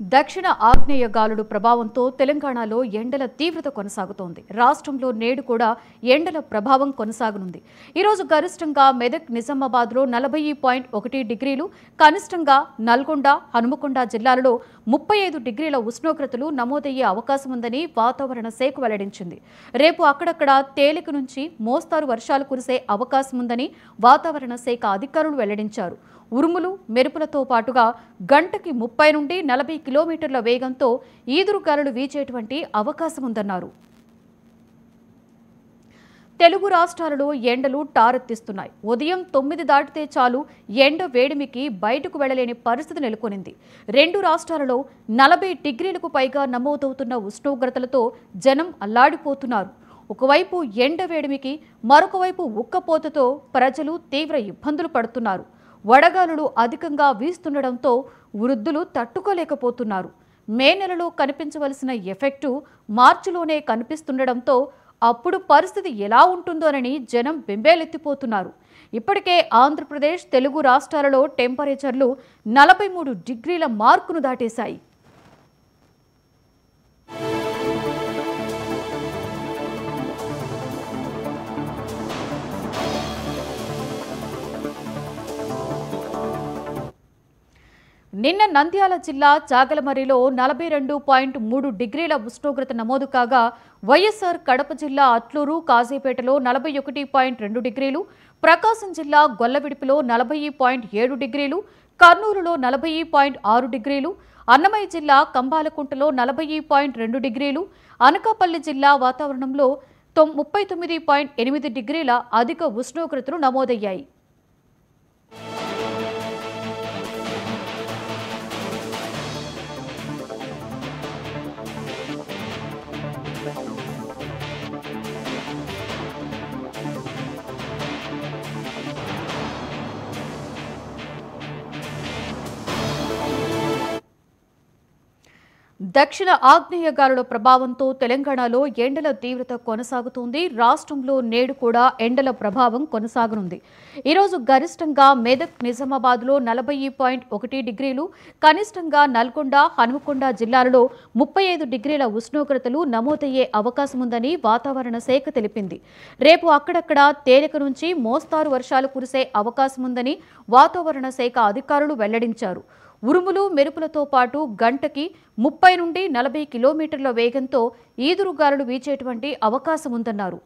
దక్షిణ ఆగ్నేయ గాలుడు ప్రభావంతో తెలంగాణలో ఎండల తీవ్రత కొనసాగుతోంది. రాష్ట్రంలో నేడు కూడా ఎండల ప్రభావం కొనసాగనుంది. ఈరోజు గరిష్టంగా మెదక్, నిజామాబాద్లో 40.1 డిగ్రీలు, కనిష్టంగా నల్గొండ, హనుమకొండ జిల్లాలలో 35 డిగ్రీల ఉష్ణోగ్రతలు నమోదయ్యే అవకాశం ఉందని వాతావరణ శాఖ వెల్లడించింది. రేపు అక్కడక్కడ తేలిక నుంచి మోస్తారు వర్షాలు కురిసే అవకాశం ఉందని వాతావరణ శాఖ అధికారులు వెల్లడించారు. ఉరుములు, మెరుపులతో పాటుగా గంటకి 30 నుండి 40 కిలోమీటర్ల వేగంతో ఈదురుగాలులు వీచేటువంటి అవకాశం ఉందన్నారు. తెలుగు రాష్ట్రాలలో ఎండలు టారెత్తిస్తున్నాయి. ఉదయం 9 దాటితే చాలు ఎండ వేడిమికి బయటకు వెళ్లలేని పరిస్థితి నెలకొనింది. రెండు రాష్ట్రాలలో 40 డిగ్రీలకు పైగా నమోదవుతున్న ఉష్ణోగ్రతలతో జనం అల్లాడిపోతున్నారు. ఒకవైపు ఎండ వేడిమికి, మరొక వైపు ఉక్కపోతతో ప్రజలు తీవ్ర ఇబ్బందులు పడుతున్నారు. వడగాలులు అధికంగా వీస్తుండటంతో వృద్ధులు తట్టుకోలేకపోతున్నారు. మే నెలలో కనిపించవలసిన ఎఫెక్టు మార్చిలోనే కనిపిస్తుండటంతో అప్పుడు పరిస్థితి ఎలా ఉంటుందోనని జనం బెంబేలెత్తిపోతున్నారు. ఇప్పటికే ఆంధ్రప్రదేశ్, తెలుగు రాష్ట్రాలలో టెంపరేచర్లు 43 డిగ్రీల మార్కును దాటేశాయి. నిన్న నంద్యాల జిల్లా చాగలమరిలో 42.3 డిగ్రీల ఉష్ణోగ్రత నమోదు కాగా, వైఎస్ఆర్ కడప జిల్లా అట్లూరు, కాజీపేటలో 41.2 డిగ్రీలు, ప్రకాశం జిల్లా గొల్లవిడిపిలో 40.7 డిగ్రీలు, కర్నూలులో 40.6 డిగ్రీలు, అన్నమయ్య జిల్లా కంబాలకుంటలో 40.2 డిగ్రీలు, అనకాపల్లి జిల్లా వాతావరణంలో 39.8 డిగ్రీల అధిక ఉష్ణోగ్రతలు నమోదయ్యాయి. దక్షిణ ఆగ్నేయ గాలుల ప్రభావంతో తెలంగాణలో ఎండల తీవ్రత కొనసాగుతోంది. రాష్ట్రంలో నేడు కూడా ఎండల ప్రభావం కొనసాగనుంది. ఈరోజు గరిష్టంగా మెదక్, నిజామాబాద్లో 40.1 డిగ్రీలు, కనిష్టంగా నల్గొండ, హనుమకొండ జిల్లాలలో 35 డిగ్రీల ఉష్ణోగ్రతలు నమోదయ్యే అవకాశం ఉందని వాతావరణ శాఖ తెలిపింది. రేపు అక్కడక్కడ తేలిక నుంచి మోస్తారు వర్షాలు కురిసే అవకాశం ఉందని వాతావరణ శాఖ అధికారులు వెల్లడించారు. ఉరుములు, మెరుపులతో పాటు గంటకి 30 నుండి 40 కిలోమీటర్ల వేగంతో ఈదురుగాలులు వీచేటువంటి అవకాశం ఉందన్నారు.